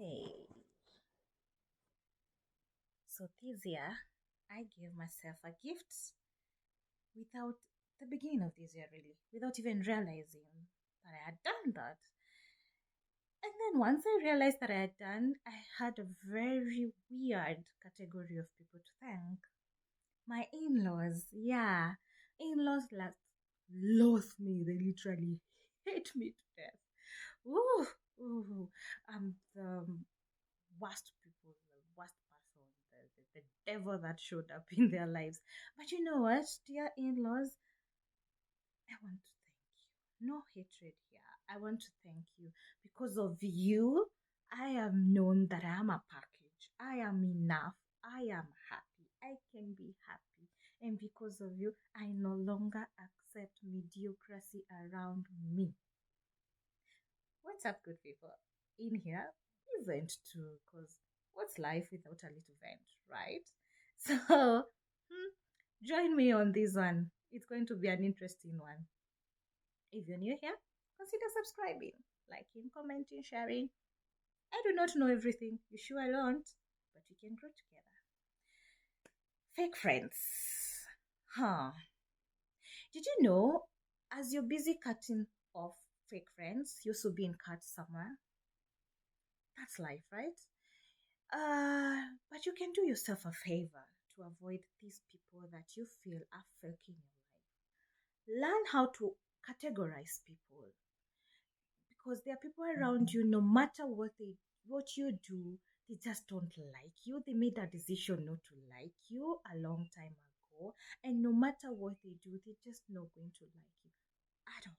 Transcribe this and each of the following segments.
Hey, so this year I gave myself a gift without the beginning of this year, really, without even realizing that I had done that. And then once I realized that I had done, I had a very weird category of people to thank. My in laws, yeah. In laws loathe me, they literally hate me to death. Ooh, ooh. I'm the worst people, the worst person, the devil that showed up in their lives. But you know what, dear in laws, I want to thank you. No hatred here. I want to thank you. Because of you, I have known that I am a package. I am enough. I am happy. I can be happy. And because of you, I no longer accept mediocrity around me. What's up, good people? In here, we vent too, because what's life without a little vent, right? So, join me on this one. It's going to be an interesting one. If you're new here, consider subscribing, liking, commenting, sharing. I do not know everything. You sure I don't, but we can grow together. Fake friends. Huh. Did you know, as you're busy cutting off fake friends, you're also being cut somewhere? That's life, right? But you can do yourself a favor to avoid these people that you feel are faking your life. Learn how to categorize people because there are people around you, no matter what you do, they just don't like you. They made a decision not to like you a long time ago, and no matter what they do, they're just not going to like you at all.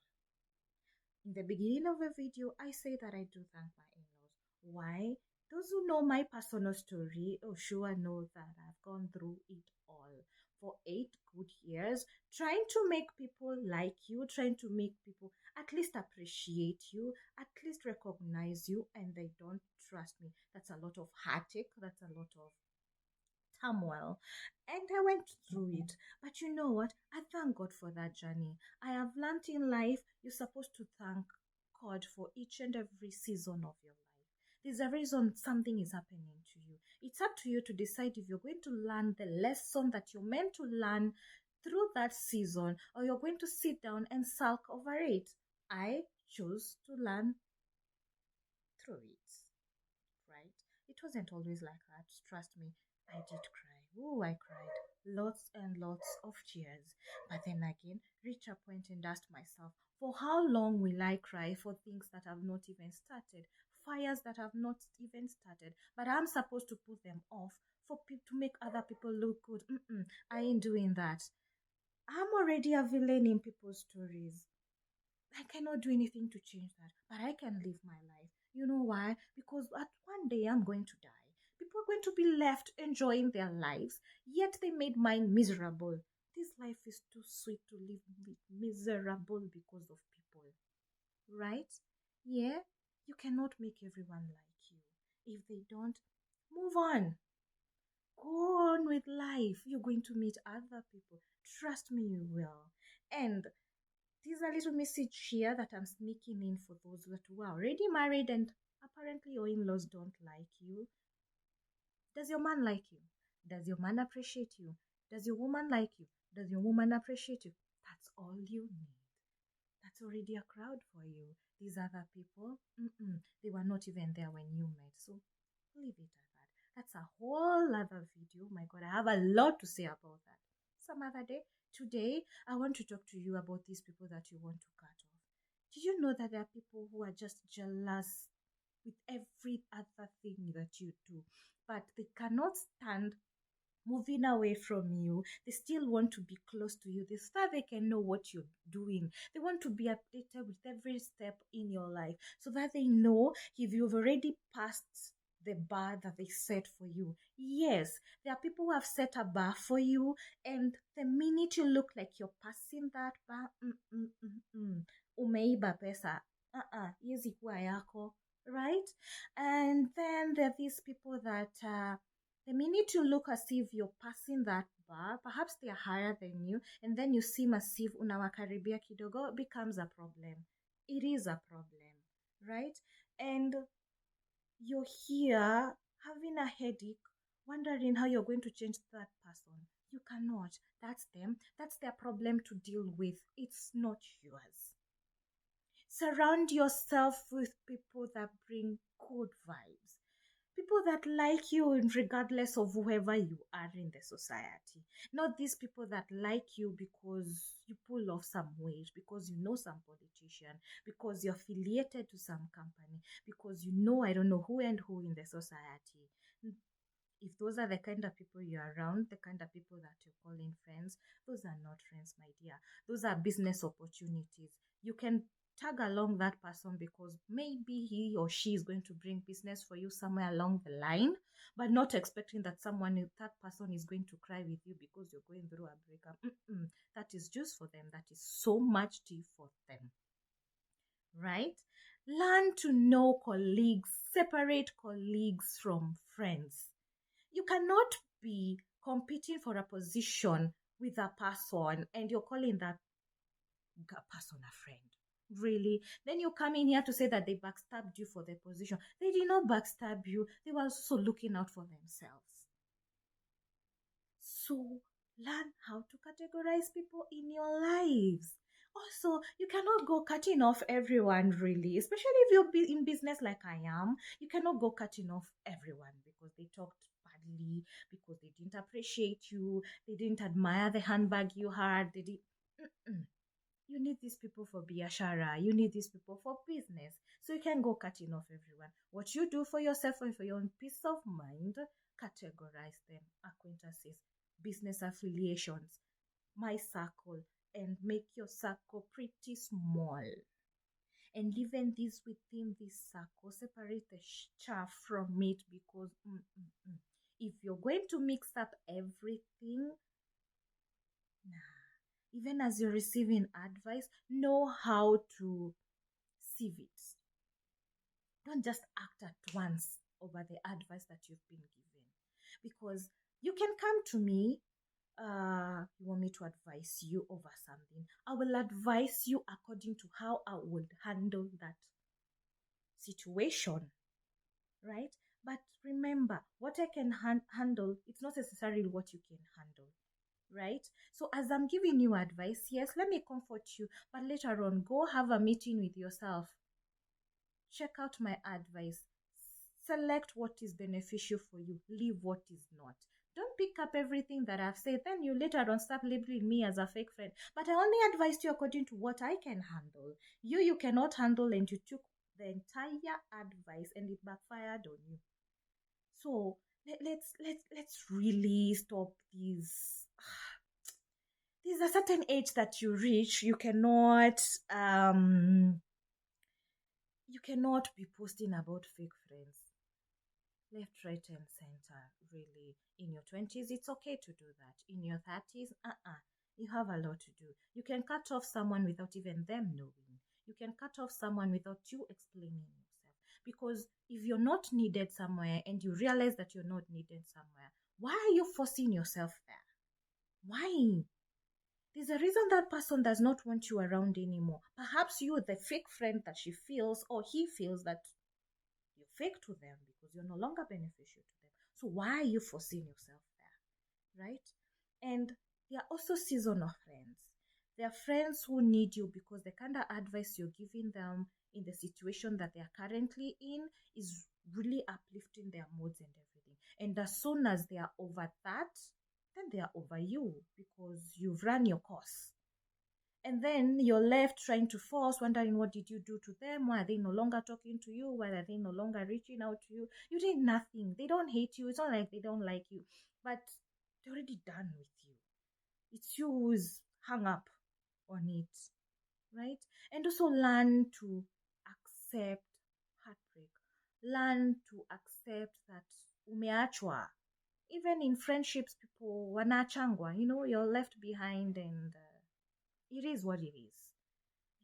In the beginning of the video, I say that I do thank my in-laws. Why? Those who know my personal story, oh sure know that I've gone through it all for 8 good years, trying to make people like you, trying to make people at least appreciate you, at least recognize you, and they don't trust me. That's a lot of heartache. That's a lot of turmoil. And I went through it. But you know what? I thank God for that journey. I have learned in life you're supposed to thank God for each and every season of your life. There's a reason something is happening to you. It's up to you to decide if you're going to learn the lesson that you're meant to learn through that season or you're going to sit down and sulk over it. I chose to learn through it, right? It wasn't always like that. Trust me, I did cry. Oh, I cried. Lots and lots of tears. But then again, reach a point and ask myself, for how long will I cry for things that have not even started? Fires that have not even started, but I'm supposed to put them off for to make other people look good. I ain't doing that. I'm already a villain in people's stories. I cannot do anything to change that, but I can live my life. You know why? Because at one day I'm going to die. People are going to be left enjoying their lives, yet they made mine miserable. This life is too sweet to live miserable because of people, right? Yeah, you cannot make everyone like you. If they don't, move on. Go on with life. You're going to meet other people. Trust me, you will. And there's a little message here that I'm sneaking in for those that who are already married and apparently your in laws don't like you. Does your man like you? Does your man appreciate you? Does your woman like you? Does your woman appreciate you? That's all you need. That's already a crowd for you. These other people, they were not even there when you met. So leave it at that. That's a whole other video. My God, I have a lot to say about that. Some other day. Today, I want to talk to you about these people that you want to cut off. Did you know that there are people who are just jealous with every other thing that you do, but they cannot stand moving away from you? They still want to be close to you. This far they can know what you're doing. They want to be updated with every step in your life so that they know if you've already passed the bar that they set for you. Yes, there are people who have set a bar for you, and the minute you look like you're passing that bar, umeiba pesa. Hizi kuwa yako, right? And then there are these people that the minute you look as if you're passing that bar, perhaps they are higher than you, and then you seem as if unawakaribia kidogo, becomes a problem. It is a problem, right? And You're here having a headache, wondering how you're going to change that person. You cannot. That's them. That's their problem to deal with. It's not yours. Surround yourself with people that bring good vibes. People that like you regardless of whoever you are in the society. Not these people that like you because you pull off some wage, because you know some politician, because you're affiliated to some company, because you know I don't know who and who in the society. If those are the kind of people you're around, the kind of people that you're calling friends, those are not friends, my dear. Those are business opportunities. You can tag along that person because maybe he or she is going to bring business for you somewhere along the line, but not expecting that that person is going to cry with you because you're going through a breakup. That is just for them. That is so much tea for them, right? Learn to know colleagues, separate colleagues from friends. You cannot be competing for a position with a person and you're calling that person a friend. Really? Then you come in here to say that they backstabbed you for their position. They did not backstab you, they were also looking out for themselves. So learn how to categorize people in your lives. Also, you cannot go cutting off everyone, really, especially if you're in business like I am. You cannot go cutting off everyone because they talked badly, because they didn't appreciate you, they didn't admire the handbag you had. They did. Mm-mm. You need these people for biashara. You need these people for business. So you can go cutting off everyone. What you do for yourself and for your own peace of mind, categorize them. Acquaintances, business affiliations, my circle, and make your circle pretty small. And even this within this circle, separate the chaff from it because if you're going to mix up everything, nah. Even as you're receiving advice, know how to sieve it. Don't just act at once over the advice that you've been given. Because you can come to me, you want me to advise you over something. I will advise you according to how I would handle that situation, right? But remember, what I can handle, it's not necessarily what you can handle, right? So as I'm giving you advice, yes, let me comfort you, but later on, go have a meeting with yourself. Check out my advice. Select what is beneficial for you. Leave what is not. Don't pick up everything that I've said. Then you later on start labeling me as a fake friend. But I only advised you according to what I can handle. You cannot handle, and you took the entire advice and it backfired on you. So let's really stop these. There's a certain age that you reach. You cannot be posting about fake friends left, right, and center. Really, in your 20s, it's okay to do that. In your 30s, you have a lot to do. You can cut off someone without even them knowing. You can cut off someone without you explaining yourself. Because if you're not needed somewhere and you realize that you're not needed somewhere, why are you forcing yourself there? Why? There's a reason that person does not want you around anymore. Perhaps you're the fake friend that she feels or he feels that you're fake to them because you're no longer beneficial to them. So why are you forcing yourself there? Right? And there are also seasonal friends. There are friends who need you because the kind of advice you're giving them in the situation that they are currently in is really uplifting their moods and everything. And as soon as they are over that, then they are over you because you've run your course. And then you're left trying to force, wondering what did you do to them? Why are they no longer talking to you? Why are they no longer reaching out to you? You did nothing. They don't hate you. It's not like they don't like you, but they're already done with you. It's you who's hung up on it, right? And also learn to accept heartbreak. Learn to accept that umeachwa. Even in friendships, people wanachangwa. You're left behind, and it is what it is,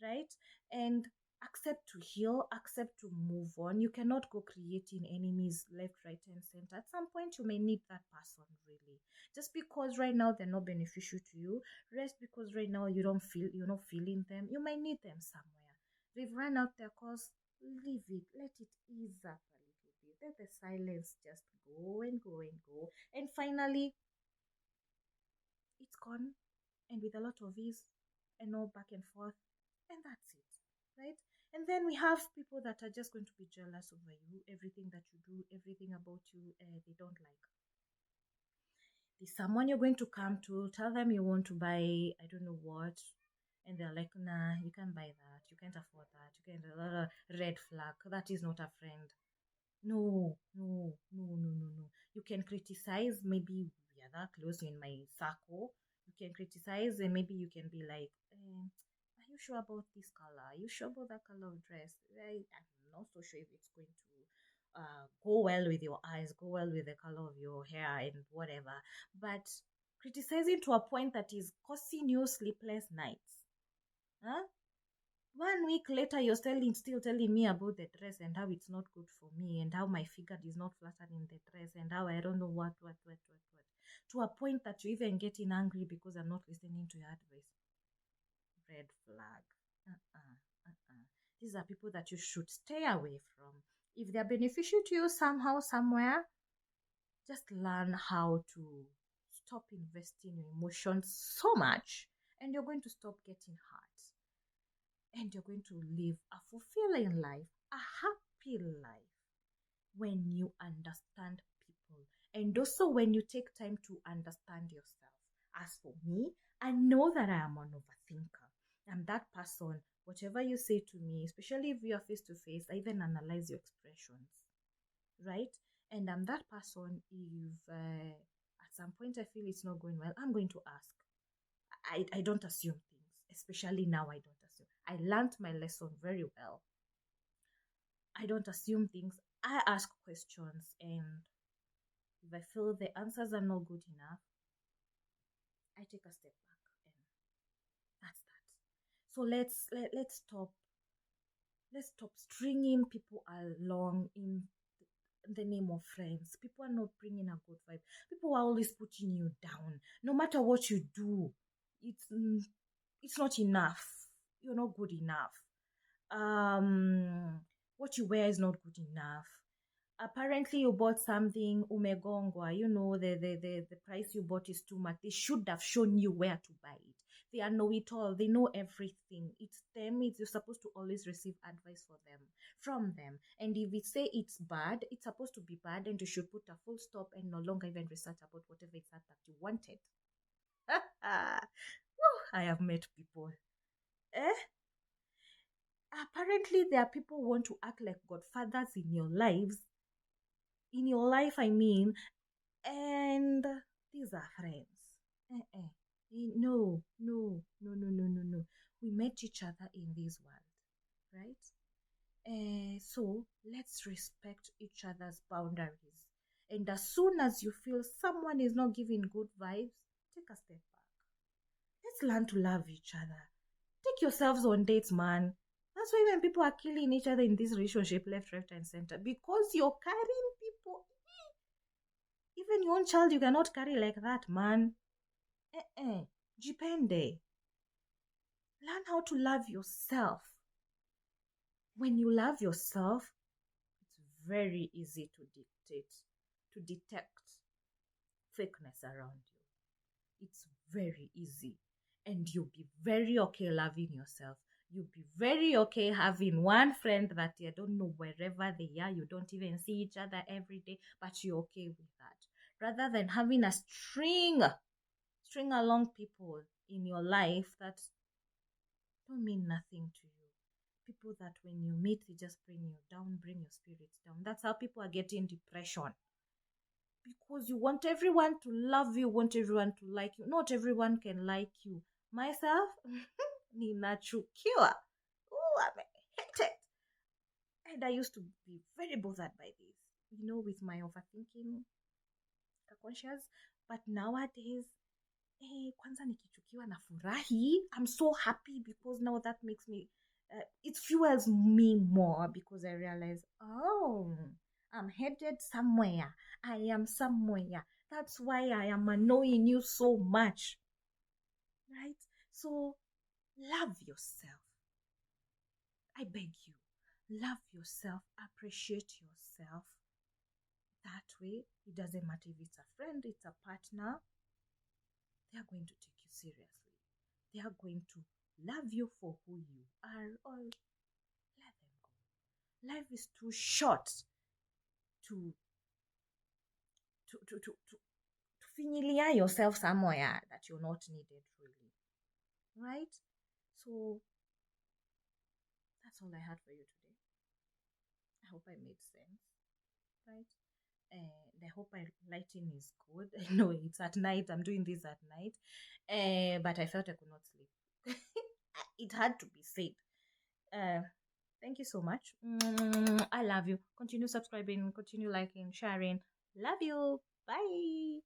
right? And accept to heal, accept to move on. You cannot go creating enemies left, right, and center. At some point, you may need that person, really. Just because right now they're not beneficial to you, rest because right now you're not feeling them. You might need them somewhere. They've run out their course. Leave it. Let it ease up a little bit. Let the silence just go and go and go. And finally, it's gone. And with a lot of ease and no back and forth. And that's it. Right? And then we have people that are just going to be jealous over you, everything that you do, everything about you, they don't like. There's someone you're going to come to, tell them you want to buy, I don't know what, and they're like, nah, you can't buy that, you can't afford that, you can't, red flag, that is not a friend. No, no, no, no, no, no. You can criticize, maybe we are that close in my circle. You can criticize, and maybe you can be like, are you sure about this color? Are you sure about that color of dress? I'm not so sure if it's going to go well with your eyes, go well with the color of your hair, and whatever. But criticizing to a point that is causing you sleepless nights. Huh? 1 week later, you're still telling me about the dress and how it's not good for me and how my figure is not flattered in the dress and how I don't know what. To a point that you're even getting angry because I'm not listening to your advice. Red flag. These are people that you should stay away from. If they're beneficial to you somehow, somewhere, just learn how to stop investing your emotions so much and you're going to stop getting hurt. And you're going to live a fulfilling life, a happy life when you understand people. And also when you take time to understand yourself. As for me, I know that I am an overthinker. I'm that person. Whatever you say to me, especially if we are face to face, I even analyze your expressions, right? And I'm that person. If at some point I feel it's not going well, I'm going to ask. I don't assume things, especially now. I don't assume. I learned my lesson very well. I don't assume things. I ask questions, and if I feel the answers are not good enough, I take a step back, and that's that. So let's stop stringing people along in the name of friends. People are not bringing a good vibe. People are always putting you down. No matter what you do, it's not enough. You're not good enough. What you wear is not good enough. Apparently you bought something umegongwa, the price you bought is too much. They should have shown you where to buy it. They are know it all. They know everything. It's them. You're supposed to always receive advice from them. And if it say it's bad, it's supposed to be bad, and you should put a full stop and no longer even research about whatever it's that you wanted. I have met people. Apparently there are people who want to act like godfathers in your lives. In your life, I mean, and these are friends. No, no, no, no, no, no, no. We met each other in this world, right? So let's respect each other's boundaries. And as soon as you feel someone is not giving good vibes, take a step back. Let's learn to love each other. Take yourselves on dates, man. That's why when people are killing each other in this relationship, left, right, and center, because you're carrying people. Even your own child, you cannot carry like that, man. Depende. Learn how to love yourself. When you love yourself, it's very easy to detect fakeness around you. It's very easy. And you'll be very okay loving yourself. You'll be very okay having one friend that you don't know wherever they are. You don't even see each other every day, but you're okay with that. Rather than having a string along people in your life that don't mean nothing to you. People that when you meet, they just bring you down, bring your spirits down. That's how people are getting depression. Because you want everyone to love you, want everyone to like you. Not everyone can like you. Myself, ninachukiwa. Oh, I'm hated. And I used to be very bothered by this, with my overthinking conscious. But nowadays, kwanza nikichukiwa na furahi. I'm so happy because now that makes me, it fuels me more because I realize, I'm headed somewhere. I am somewhere. That's why I am annoying you so much. Right? So, love yourself. I beg you. Love yourself. Appreciate yourself. that way, it doesn't matter if it's a friend, it's a partner, they are going to take you seriously. They are going to love you for who you are, or let them go. Life is too short to to familiar yourself somewhere that you're not needed really. Right? So that's all I had for you today. I hope I made sense. Right? And I hope my lighting is good. I know it's at night. I'm doing this at night. But I felt I could not sleep. It had to be said. Thank you so much. I love you. Continue subscribing, continue liking, sharing. Love you. Bye.